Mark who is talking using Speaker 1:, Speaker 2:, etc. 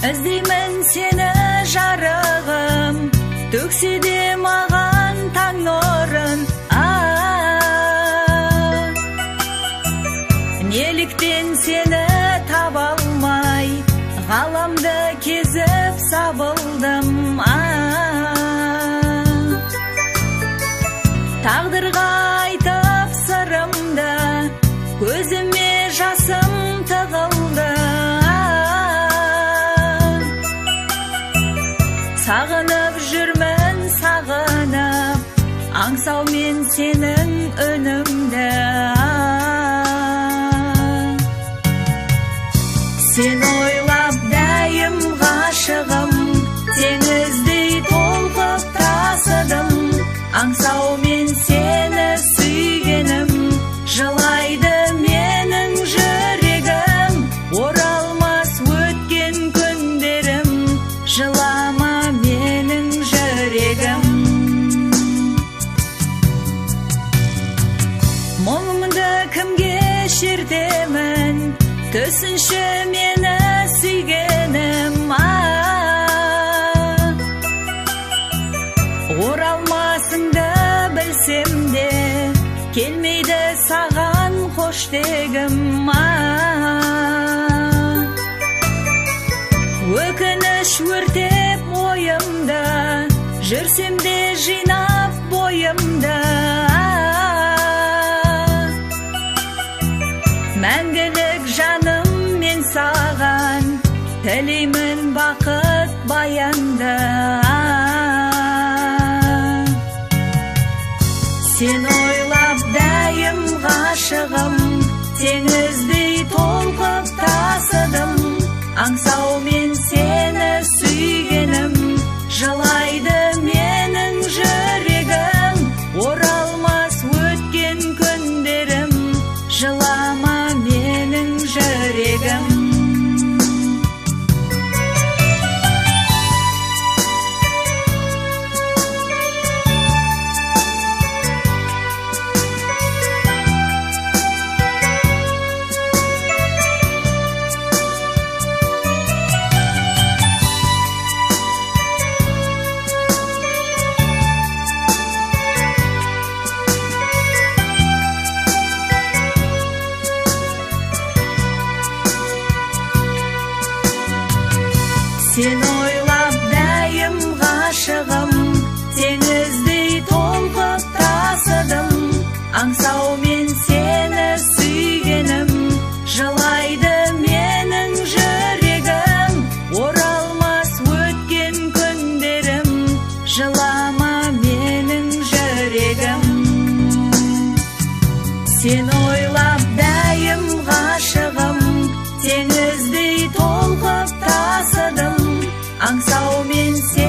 Speaker 1: іздеймін сені жарығым, төксе де маған таң нұрын. Неліктен сені таба алмай, ғаламды кезіп сабылдым. Тағдырға айтып сырымды, көзіме жасым тығылды. Сағынып жүрмін, сағынып, аңсаумен сенің үніңді. Сен ойлап дәйім ғашығым, теңіздей толқып тасыдым. Аңсаумен сені сүйгенім, жылайды менің жүрегім. Оралмас өткен күндерім, жылама менің жүрегім. Мұңымды кімге шертемін, түсінші мені сүйгенім. Оралмасыңды білсем де, келмейді саған қош дегім. Өкініш өртеп ойымды, жүрсем де жинап бойымды. Мәңгілік жаным мен саған, тілеймін бақыт баянды. Сен ойлап дәйім ғашығым, теңіздей толқып тасыдым. Аңсаумен сені сүйгенім, жылайды менің жүрегім. Оралмас өткен күндерім, жылама менің жүрегім. Сен ойлап дәйім ғашығым, теңіздей толқып тасыдым. Аңсаумен сені сүйгенім, жылайды менің жүрегім. Оралмас өткен күндерім, жылама менің жүрегім. Сен ойлап дәйім ғашығым, теңіздей толқып тасыдым. Аңсаумен сені